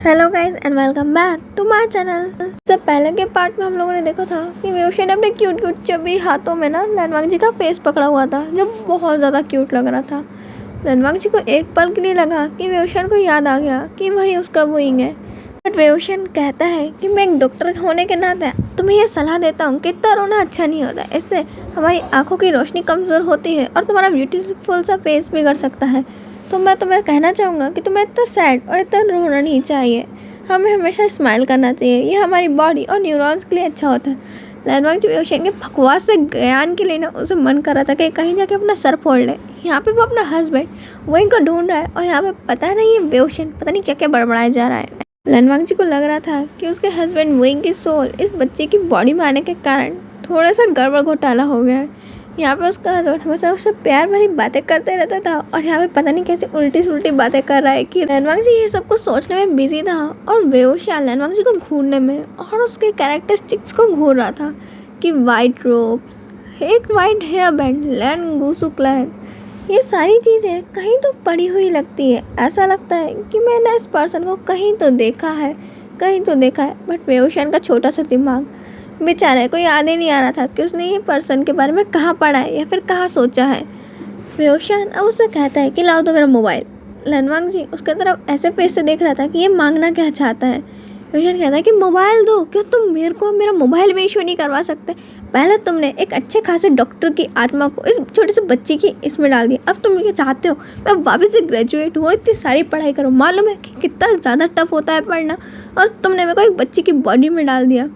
Hello guys and welcome back to my channel. सबसे पहले के पार्ट में हम लोगों ने देखा था कि वेवशा ने अपने क्यूट क्यूट चबी हाथों में ना लैनवांग जी का फेस पकड़ा हुआ था, जो बहुत ज़्यादा क्यूट लग रहा था। लैनवांग जी को एक पल के लिए लगा कि वेवशन को याद आ गया कि वही उसका वुइंग है। बट वेवशन कहता है कि मैं एक डॉक्टर होने के नाते तुम्हें ये सलाह देता हूँ कि इतना रोना अच्छा नहीं होता, इससे हमारी आँखों की रोशनी कमज़ोर होती है और तुम्हारा ब्यूटीफुल सा फेस बिगड़ सकता है। तो मैं तुम्हें कहना चाहूँगा कि तुम्हें इतना सैड और इतना रोना नहीं चाहिए, हमें हमेशा स्माइल करना चाहिए, ये हमारी बॉडी और न्यूरॉन्स के लिए अच्छा होता है। लैनवांग जी वेवशन के बकवास से ज्ञान के लिए ना उसे मन कर रहा था कि कहीं जाके अपना सर फोड़ ले। यहाँ पे वो अपना हस्बैंड वहीं को ढूंढ रहा है और यहाँ पे पता नहीं है वेवशन पता नहीं क्या क्या बड़बड़ाया जा रहा है। लैनवांग जी को लग रहा था कि उसके हस्बैंड वुइंग की सोल इस बच्चे की बॉडी में आने के कारण थोड़ा सा गड़बड़ घोटाला हो गया है। यहाँ पे उसका हस्बैंड हमेशा उससे प्यार भरी बातें करते रहता था और यहाँ पे पता नहीं कैसे उल्टी सुल्टी बातें कर रहा है कि लैनवांग जी ये सब कुछ सोचने में बिजी था और वेवशा लैनवांग जी को घूरने में और उसके कैरेक्टरिस्टिक्स को घूर रहा था कि वाइट रोब्स, एक वाइट हेयर बैंड, लैन गुसु क्लैन, ये सारी चीज़ें कहीं तो पड़ी हुई लगती है। ऐसा लगता है कि मैंने इस पर्सन को कहीं तो देखा है, कहीं तो देखा है। बट वेवशन का छोटा सा दिमाग बेचारा को याद ही नहीं आ रहा था कि उसने ये पर्सन के बारे में कहाँ पढ़ा है या फिर कहाँ सोचा है। वेवशन अब उससे कहता है कि लाओ तो मेरा मोबाइल। लैनवांग जी उसके तरफ ऐसे फेस से देख रहा था कि ये मांगना क्या चाहता है। वेवशन कहता है कि मोबाइल दो, क्या तुम मेरे को मेरा मोबाइल भी इशू नहीं करवा सकते? पहले तुमने एक अच्छे खासे डॉक्टर की आत्मा को इस छोटे से बच्ची की इसमें डाल दिया, अब तुम ये चाहते हो मैं वापस से ग्रेजुएट हूँ और इतनी सारी पढ़ाई करूँ। मालूम है कि कितना ज़्यादा टफ होता है पढ़ना, और तुमने मेरे को एक बच्ची की बॉडी में डाल दिया।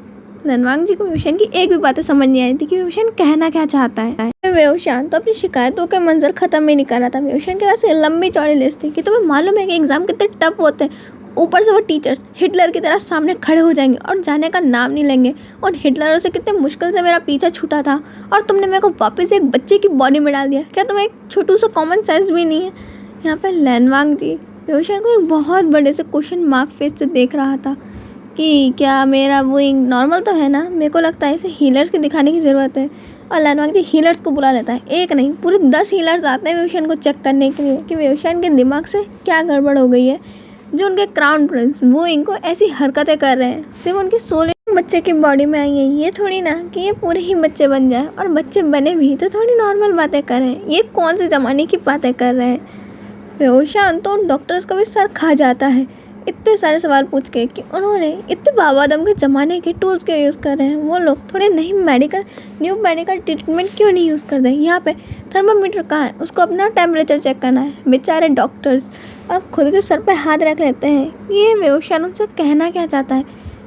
लैनवांग जी को वेवशन की एक भी बातें समझ नहीं आ रही थी कि वेवशन कहना क्या चाहता है। वेवशन तो अपनी शिकायतों के मंजर खत्म ही नहीं कर रहा था। वेवशन के पास लंबी चौड़ी लिस्ट थी कि तुम्हें मालूम है कि एग्जाम कितने टफ होते हैं, ऊपर से वो टीचर्स हिटलर की तरह सामने खड़े हो जाएंगे और जाने का नाम नहीं लेंगे। और हिटलरों से कितने मुश्किल से मेरा पीछा छूटा था और तुमने मेरे को वापस एक बच्चे की बॉडी में डाल दिया। क्या तुम्हें एक छोटू सा कॉमन सेंस भी नहीं है? यहाँ पर लैनवांग जी वेवशन को एक बहुत बड़े से क्वेश्चन मार्क फेस से देख रहा था कि क्या मेरा वुइंग नॉर्मल तो है ना? मेरे को लगता है इसे हीलर्स की दिखाने की ज़रूरत है। और लैनवांग जी हीलर्स को बुला लेता है, एक नहीं पूरे 10 हीलर्स आते हैं वेवशन को चेक करने के लिए कि वेवशन के दिमाग से क्या गड़बड़ हो गई है, जो उनके क्राउन प्रिंस वुइंग को ऐसी हरकतें कर रहे हैं। सिर्फ उनकी सोल बच्चे की बॉडी में आई है, ये थोड़ी ना कि ये पूरे ही बच्चे बन जाए, और बच्चे बने भी तो थोड़ी नॉर्मल बातें करें। ये कौन से ज़माने की बातें कर रहे हैं? वेवशन तो उन डॉक्टर्स का भी सर खा जाता है इतने सारे सवाल पूछ के कि उन्होंने इतने बाबादम के ज़माने के टूल्स क्यों यूज़ कर रहे हैं। वो लोग थोड़े न्यू मेडिकल ट्रीटमेंट क्यों नहीं यूज़ कर रहे? यहाँ पे थर्मामीटर कहाँ है, उसको अपना टेम्परेचर चेक करना है। बेचारे डॉक्टर्स अब खुद के सर पे हाथ रख लेते हैं। ये वेवशन उनसे कहना क्या चाहता है?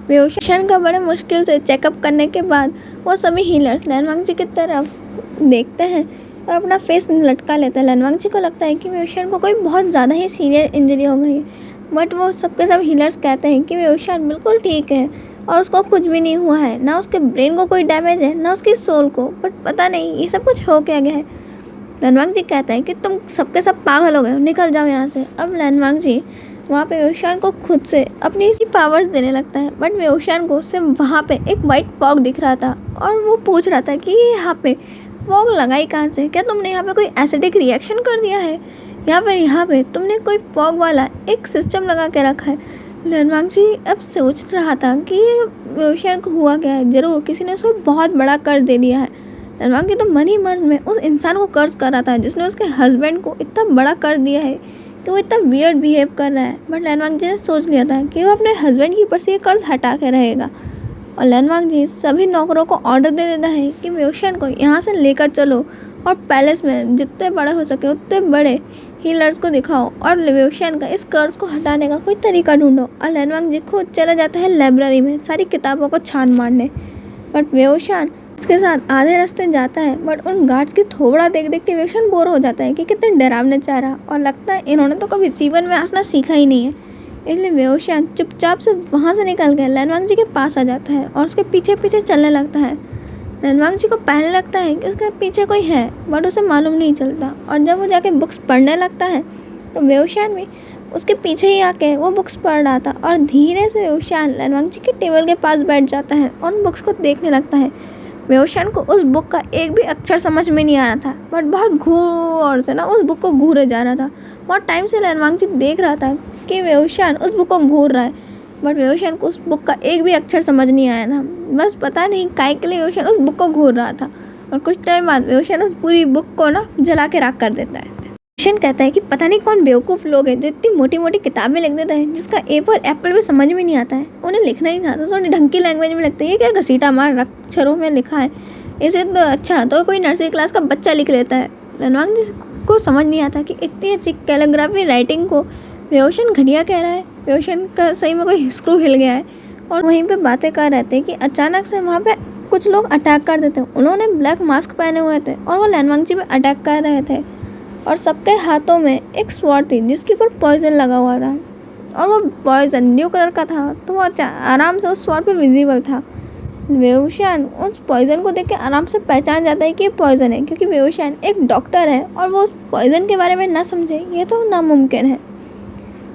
वेवशन का बड़े मुश्किल से चेकअप करने के बाद वो सभी हीलर्स लैनवांग जी की तरफ देखते हैं और अपना फेस लटका लेते हैं। लैनवांग जी को लगता है कि वेवशन को कोई बहुत ज़्यादा ही सीरियस इंजरी हो गई है। बट वो सबके सब हीलर्स कहते हैं कि वेवशन बिल्कुल ठीक है और उसको कुछ भी नहीं हुआ है, ना उसके ब्रेन को कोई डैमेज है ना उसकी सोल को। बट पता नहीं ये सब कुछ हो क्या गया है। लैनवांग जी कहता है कि तुम सबके सब पागल हो गए हो, निकल जाओ यहाँ से। अब लैनवांग जी वहाँ पे वेवशन को खुद से अपनी पावर्स देने लगता है। बट वेवशन को सिर्फ वहाँ पे एक वाइट फॉग दिख रहा था और वो पूछ रहा था कि ये यहाँ पे फॉग लगाई कहाँ से? क्या तुमने यहाँ पे कोई एसिडिक रिएक्शन कर दिया है या फिर यहाँ पे तुमने कोई फॉग वाला एक सिस्टम लगा के रखा है? लैनवांग जी अब सोच रहा था कि ये वेवशन को हुआ क्या है। ज़रूर किसी ने उसको बहुत बड़ा कर्ज दे दिया है। लैनवांग जी तो मन ही मन में उस इंसान को कर्ज कर रहा था जिसने उसके हस्बैंड को इतना बड़ा कर्ज दिया है कि वो इतना वियर्ड बिहेव कर रहा है। बट लैनवांग जी ने सोच लिया था कि वो अपने हस्बैंड के ऊपर से ये कर्ज हटा के रहेगा। और लैनवांग जी सभी नौकरों को ऑर्डर दे देता है कि वेवशन को यहाँ से लेकर चलो और पैलेस में जितने बड़े हो सके उतने बड़े हीलर्स को दिखाओ और वेवशन का इस कर्ज को हटाने का कोई तरीका ढूंढो। और लैनवांग जी खुद चला जाता है लाइब्रेरी में सारी किताबों को छान मारने। बट वेवशन इसके साथ आधे रास्ते जाता है। बट उन गार्ड्स की थोबड़ा देख देख के वेवशन बोर हो जाता है कि कितने डरावने चेहरा, और लगता है इन्होंने तो कभी जीवन में हंसना सीखा ही नहीं है। इसलिए वेवशन चुपचाप से वहाँ से निकल के लैनवांग जी के पास आ जाता है और उसके पीछे पीछे चलने लगता है। लैनवांग जी को पहले लगता है कि उसके पीछे कोई है, बट उसे मालूम नहीं चलता। और जब वो जाके बुक्स पढ़ने लगता है तो वेवशन भी उसके पीछे ही आके वो बुक्स पढ़ रहा था। और धीरे से वेवशन लैनवांग जी के टेबल के पास बैठ जाता है और उन बुक्स को देखने लगता है। वेवशन को उस बुक का एक भी अक्षर समझ में नहीं आ रहा था, बट बहुत घूर से ना उस बुक को घूरे जा रहा था। बहुत टाइम से लैनवांग जी देख रहा था कि वेवशन उस बुक को घूर रहा है। बट वेओशन को उस बुक का एक भी अक्षर समझ नहीं आया था। बस पता नहीं काहे के लिए वेओशन उस बुक को घूर रहा था। और कुछ टाइम बाद वेओशन उस पूरी बुक को ना जला के राख कर देता है। वेओशन कहता है कि पता नहीं कौन बेवकूफ़ लोग हैं जो इतनी मोटी मोटी किताबें लिख देते हैं जिसका ए फॉर एप्पल भी समझ में नहीं आता है। उन्हें लिखना ही था तो थोड़ी ढंग की लैंग्वेज में लिखते हैं। ये क्या घसीटा मार अक्षरों में लिखा है, इसे तो अच्छा तो कोई नर्सरी क्लास का बच्चा लिख लेता है। लैनवांग जी को समझ नहीं आता कि इतनी अच्छी कैलीग्राफी राइटिंग को वेओशन घटिया कह रहा है। वेओशन का सही में कोई स्क्रू हिल गया है। और वहीं पे बातें कर रहे थे कि अचानक से वहाँ पे कुछ लोग अटैक कर देते हैं। उन्होंने ब्लैक मास्क पहने हुए थे और वो लैनवांग जी पे अटैक कर रहे थे। और सबके हाथों में एक स्वॉर्ड थी जिसके ऊपर पॉइजन लगा हुआ था। और वो पॉइजन ब्लू कलर का था तो वो आराम से उस स्वॉर्ड पे विजिबल था। वेओशन उस पॉइजन को देख के आराम से पहचान जाता है कि ये पॉइजन है, क्योंकि वेओशन एक डॉक्टर है और वो उस पॉइजन के बारे में ना समझे ये तो नामुमकिन है।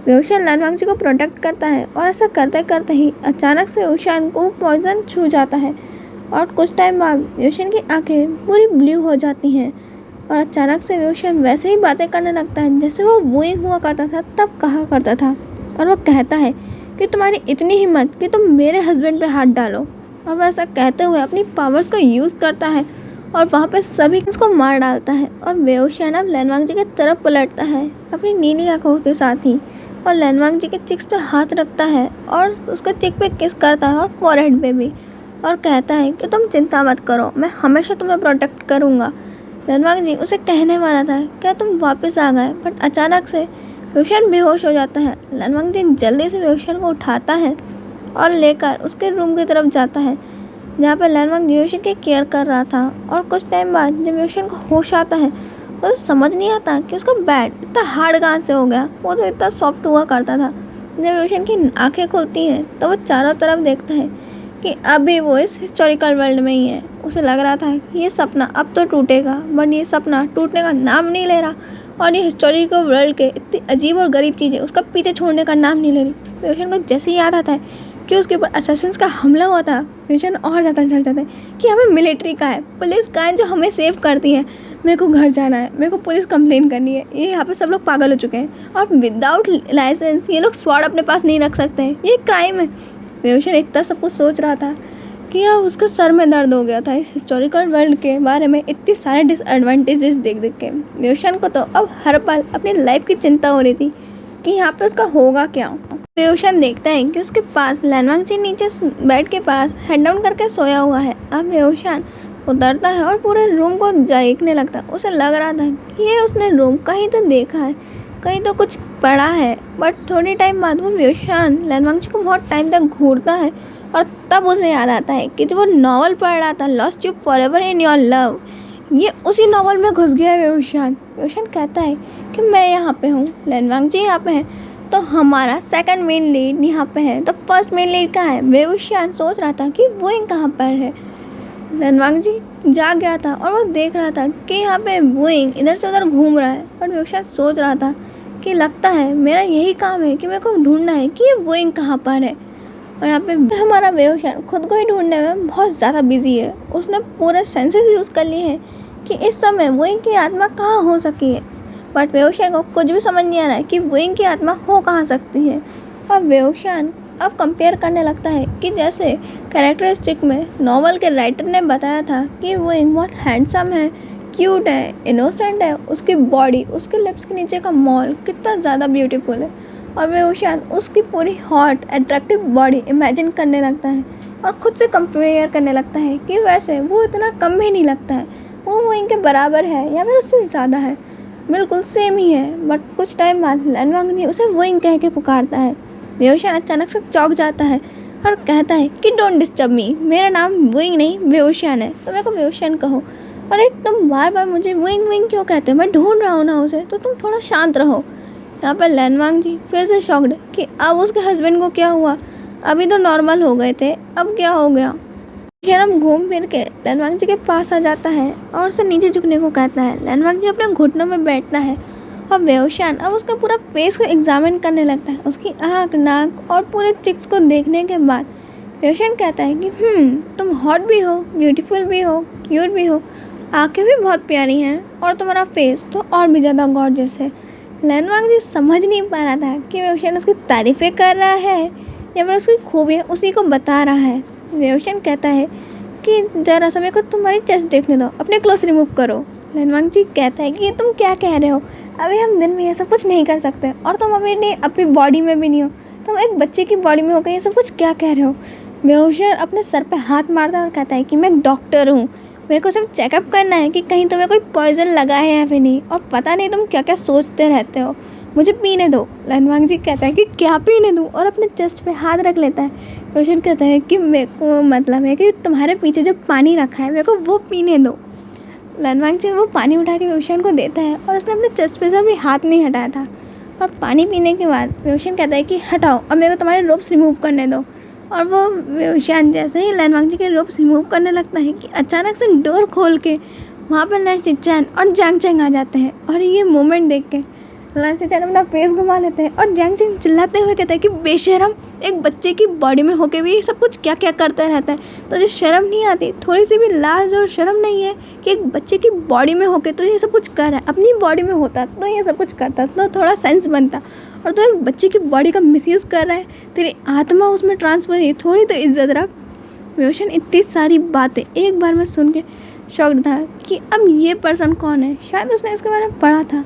वेओशन लैनवांग जी को प्रोटेक्ट करता है और ऐसा करते करते ही अचानक से वेओशन को पॉइजन छू जाता है। और कुछ टाइम बाद वेओशन की आंखें पूरी ब्लू हो जाती हैं और अचानक से वेओशन वैसे ही बातें करने लगता है जैसे वो वुइंग हुआ करता था तब कहा करता था। और वो कहता है कि तुम्हारी इतनी हिम्मत कि तुम मेरे हस्बैंड पे हाथ डालो। और वह ऐसा कहते हुए अपनी पावर्स को यूज़ करता है और वहाँ पे सभी इसको मार डालता है। और वेओशन अब लैनवांग जी की तरफ पलटता है अपनी नीली आंखों के साथ ही और लैनवांग जी के चिक्स पे हाथ रखता है और उसके चिक पे किस करता है और फॉरहेड पे भी, और कहता है कि तुम चिंता मत करो, मैं हमेशा तुम्हें प्रोटेक्ट करूँगा। लैनवांग जी उसे कहने वाला था क्या तुम वापस आ गए, बट अचानक से वेओशन बेहोश हो जाता है। लैनवांग जी जल्दी से वेओशन को उठाता है और लेकर उसके रूम की तरफ जाता है जहाँ पर लैनवांग वेओशन की केयर कर रहा था। और कुछ टाइम बाद जब वेओशन को होश आता है उसे समझ नहीं आता कि उसका बेड इतना हार्ड कहाँ से हो गया, वो तो इतना सॉफ्ट हुआ करता था। जब वेओशन की आंखें खुलती हैं तो वो चारों तरफ देखता है कि अभी वो इस हिस्टोरिकल वर्ल्ड में ही है। उसे लग रहा था कि ये सपना अब तो टूटेगा, बट ये सपना टूटने का नाम नहीं ले रहा और ये हिस्टोरिकल वर्ल्ड के इतनी अजीब और गरीब चीज़ें उसका पीछे छोड़ने का नाम नहीं ले रही। वेओशन को जैसे ही याद आता है कि उसके ऊपर असैसिन्स का हमला हुआ था, वेओशन और ज़्यादा डर जाता है कि हमें मिलिट्री का है, पुलिस का है जो हमें सेव करती है। मेरे को घर जाना है, मेरे को पुलिस कंप्लेन करनी है, ये यहाँ पे सब लोग पागल हो चुके हैं और विदाउट लाइसेंस ये लोग स्वॉर्ड अपने पास नहीं रख सकते हैं, ये क्राइम है। वेओशन इतना सब कुछ सोच रहा था कि अब उसके सर में दर्द हो गया था इस हिस्टोरिकल वर्ल्ड के बारे में इतनी सारे डिसएडवांटेजेस देख देख के। वेओशन को तो अब हर पल अपनी लाइफ की चिंता हो रही थी कि यहाँ पे उसका होगा क्या। वेओशन देखता है कि उसके पास लैनवांग जी नीचे बेड के पास हेड डाउन करके सोया हुआ है। अब वेओशन उतरता है और पूरे रूम को देखने लगता है। उसे लग रहा था कि ये उसने रूम कहीं तो देखा है, कहीं तो कुछ पढ़ा है। बट थोड़ी टाइम बाद वो वेओशन लैनवांग जी को बहुत टाइम तक घूरता है और तब उसे याद आता है कि जो वो नॉवल पढ़ रहा था lost you forever in your love, ये उसी नॉवल में घुस गया है वेओशन। वेओशन कहता है कि मैं यहाँ पे हूँ, लैनवांग जी यहाँ पे हैं, तो हमारा सेकंड मेन लीड यहाँ पे है, तो फर्स्ट मेन लीड कहाँ है। वेओशन सोच रहा था कि वुइंग कहाँ पर है। लैनवांग जी जाग गया था और वो देख रहा था कि यहाँ पे वुइंग इधर से उधर घूम रहा है। और वेओशन सोच रहा था कि लगता है मेरा यही काम है कि मेरे को ढूंढना है कि ये वुइंग कहाँ पर है। और यहाँ पे हमारा वेओशन खुद को ही ढूंढने में बहुत ज़्यादा बिजी है। उसने पूरे सेंसेस यूज़ कर लिए हैं कि इस समय वुइंग की आत्मा कहाँ हो सकी है, बट वेओशन को कुछ भी समझ नहीं आ रहा है कि वुइंग की आत्मा हो कहाँ सकती है। और वेओशन अब कंपेयर करने लगता है कि जैसे कैरेक्टरिस्टिक में नॉवल के राइटर ने बताया था कि वुइंग बहुत हैंडसम है, क्यूट है, इनोसेंट है, उसकी बॉडी, उसके लिप्स के नीचे का मॉल कितना ज़्यादा ब्यूटीफुल है। और वेओशन उसकी पूरी हॉट अट्रैक्टिव बॉडी इमेजिन करने लगता है और ख़ुद से कंपेयर करने लगता है कि वैसे वो इतना कम भी नहीं लगता है, वो इनके बराबर है या फिर उससे ज़्यादा है, बिल्कुल सेम ही है। बट कुछ टाइम बाद लैनवांग जी उसे वुइंग कह के पुकारता है। वेओशन अचानक से चौंक जाता है और कहता है कि डोंट डिस्टर्ब मी, मेरा नाम वुइंग नहीं वेओशन है, तो मेरे को वेओशन कहो। और एक तुम बार बार मुझे वुइंग वुइंग क्यों कहते हो, मैं ढूंढ रहा हूँ ना उसे, तो तुम थोड़ा शांत रहो। यहाँ पर लैनवांग जी फिर से शॉक्ड कि अब उसके हस्बैंड को क्या हुआ, अभी तो नॉर्मल हो गए थे, अब क्या हो गया। शर्म घूम फिर के लैनवांग जी के पास आ जाता है और उसे नीचे झुकने को कहता है। लैनवांग जी अपने घुटनों में बैठता है और वेओशन अब उसका पूरा फेस को एग्जामिन करने लगता है। उसकी आँख, नाक और पूरे चिक्स को देखने के बाद वेओशन कहता है कि तुम हॉट भी हो, ब्यूटीफुल भी हो, क्यूट भी हो, आँखें भी बहुत प्यारी हैं और तुम्हारा फेस तो और भी ज़्यादा गॉर्जियस है। लैनवांग जी समझ नहीं पा रहा था कि वेओशन उसकी तारीफ़ें कर रहा है या फिर उसकी खूबी है उसी को बता रहा है। वेओशन कहता है कि ज़रा समय को तुम्हारी चेस्ट देखने दो, अपने क्लोथ रिमूव करो। लैनवांगजी कहता है कि तुम क्या कह रहे हो, अभी हम दिन में ये सब कुछ नहीं कर सकते और तुम अपनी बॉडी में भी नहीं हो, तुम एक बच्चे की बॉडी में होकर ये सब कुछ क्या कह रहे हो। वेओशन अपने सर पे हाथ मारता है और कहता है कि मैं एक डॉक्टर हूँ, मेरे को सिर्फ चेकअप करना है कि कहीं तुम्हें कोई पॉइजन लगा है या फिर नहीं, और पता नहीं तुम क्या क्या सोचते रहते हो, मुझे पीने दो। लैनवांगजी कहता है कि क्या पीने दूँ, और अपने चेस्ट पे हाथ रख लेता है। वेओशन कहता है कि मेरे को मतलब है कि तुम्हारे पीछे जो पानी रखा है मेरे को वो पीने दो। लैनवांगजी वो पानी उठा के वेओशन को देता है और उसने अपने चेस्ट पे से भी हाथ नहीं हटाया था। और पानी पीने के बाद वेओशन कहता है कि हटाओ, अब मेरे को तुम्हारे रोप्स रिमूव करने दो। और वो वेओशन जैसे ही लैनवांगजी के रोप्स रिमूव करने लगता है कि अचानक से डोर खोल के वहाँ पर लैन चिचैन और जैंग चैंग आ जाते हैं। और ये मोमेंट देख के लैन चिचैन अपना फेस घुमा लेते हैं और जैंग चैंग चिल्लाते हुए कहते हैं कि बेशरम, एक बच्चे की बॉडी में होके भी ये सब कुछ क्या क्या करता रहता है, तो जो शर्म नहीं आती, थोड़ी सी भी लाज और शर्म नहीं है कि एक बच्चे की बॉडी में होके तो ये सब कुछ कर रहा है, अपनी बॉडी में होता तो ये सब कुछ करता तो थोड़ा सेंस बनता, और तो एक बच्चे की बॉडी का मिसयूज़ कर रहा है, तेरी आत्मा उसमें ट्रांसफर है, थोड़ी तो इज्जत रख। वेओशन इतनी सारी बातें एक बार में सुन के शॉक्ड था कि अब ये पर्सन कौन है, शायद उसने इसके बारे में पढ़ा था।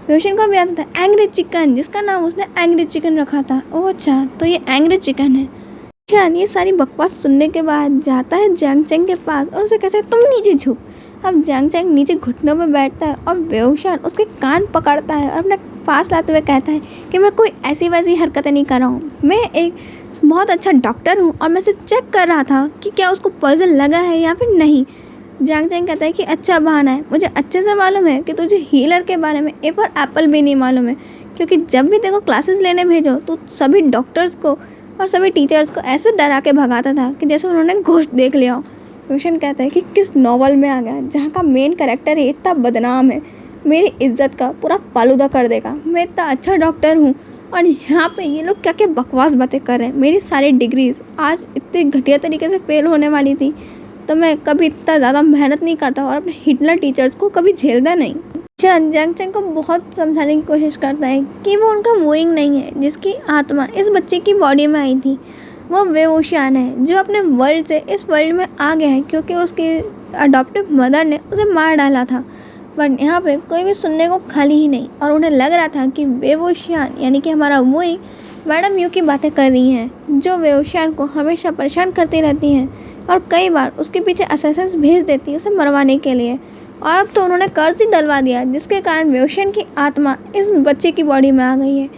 वेओशन को भी आता था एंग्री चिकन, जिसका नाम उसने एंग्री चिकन रखा था। ओह अच्छा, तो ये एंग्री चिकन है। वेओशन ये सारी बकवास सुनने के बाद जाता है जैंग चैंग के पास और उसे कहता है तुम नीचे झुक। अब जैंग चैंग नीचे घुटनों पर बैठता है और वेओशन उसके कान पकड़ता है और अपने पास लाते हुए कहता है कि मैं कोई ऐसी वैसी हरकतें नहीं कर रहा हूँ, मैं एक बहुत अच्छा डॉक्टर हूँ और मैं सिर्फ चेक कर रहा था कि क्या उसको पॉइजन लगा है या फिर नहीं। जैंग चैंग कहता है कि अच्छा बहाना है, मुझे अच्छे से मालूम है कि तुझे हीलर के बारे में ए फॉर एप्पल भी नहीं मालूम है, क्योंकि जब भी देखो क्लासेस लेने भेजो तो सभी डॉक्टर्स को और सभी टीचर्स को ऐसे डरा के भगाता था कि जैसे उन्होंने घोस्ट देख लिया हो। वेओशन कहता है कि किस नॉवल में आ गया जहाँ का मेन कैरेक्टर ही इतना बदनाम है, मेरी इज्जत का पूरा फालूदा कर देगा, मैं इतना अच्छा डॉक्टर हूँ और यहाँ पे ये लोग क्या क्या बकवास बातें कर रहे हैं, मेरी सारी डिग्रीज आज इतने घटिया तरीके से फेल होने वाली थी, तो मैं कभी इतना ज़्यादा मेहनत नहीं करता और अपने हिटलर टीचर्स को कभी झेलता नहीं। जैंग चैंग को बहुत समझाने की कोशिश करता है कि वो उनका वोइंग नहीं है जिसकी आत्मा इस बच्चे की बॉडी में आई थी, वो वेओशियान है जो अपने वर्ल्ड से इस वर्ल्ड में आ गया है क्योंकि उसकी अडॉप्टिव मदर ने उसे मार डाला था। बट यहाँ पे कोई भी सुनने को खाली ही नहीं, और उन्हें लग रहा था कि वेओशियान यानी कि हमारा वोइंग मैडम यू की बातें कर रही हैं, जो वेओशियान को हमेशा परेशान करती रहती हैं और कई बार उसके पीछे असैसिन्स भेज देती है उसे मरवाने के लिए। और अब तो उन्होंने कर्ज ही डलवा दिया जिसके कारण वेओशियान की आत्मा इस बच्चे की बॉडी में आ गई है।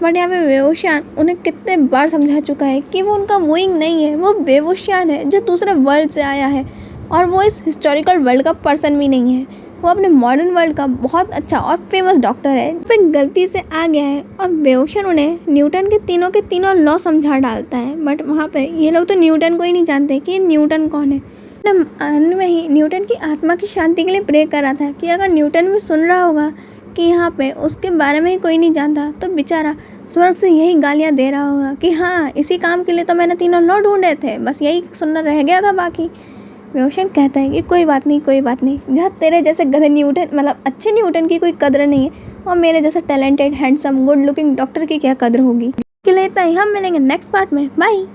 बट यहाँ पे वेओशियान उन्हें कितने बार समझा चुका है कि वो उनका वोइंग नहीं है, वो वेओशियान है जो दूसरे वर्ल्ड से आया है, और वो इस हिस्टोरिकल वर्ल्ड का पर्सन भी नहीं है, वो अपने मॉडर्न वर्ल्ड का बहुत अच्छा और फेमस डॉक्टर है। फिर गलती से आ गया है और वेओशियान उन्हें न्यूटन के तीनों लॉ समझा डालता है। बट वहाँ पे ये लोग तो न्यूटन को ही नहीं जानते कि न्यूटन कौन है। अंत में ही न्यूटन की आत्मा की शांति के लिए प्रे कर रहा था कि अगर न्यूटन भी सुन रहा होगा कि यहाँ पे उसके बारे में ही कोई नहीं जानता, तो बेचारा स्वर्ग से यही गालियाँ दे रहा होगा कि हाँ इसी काम के लिए तो मैंने तीनों लॉ ढूंढे थे, बस यही सुनना रह गया था बाकी। वेओशियान कहता है कि कोई बात नहीं, जहाँ तेरे जैसे गधे न्यूटन मतलब अच्छे न्यूटन की कोई कदर नहीं है, और मेरे जैसे talented handsome good looking doctor की क्या कदर होगी। के लिए इतना ही, हम मिलेंगे नेक्स्ट पार्ट में, बाय।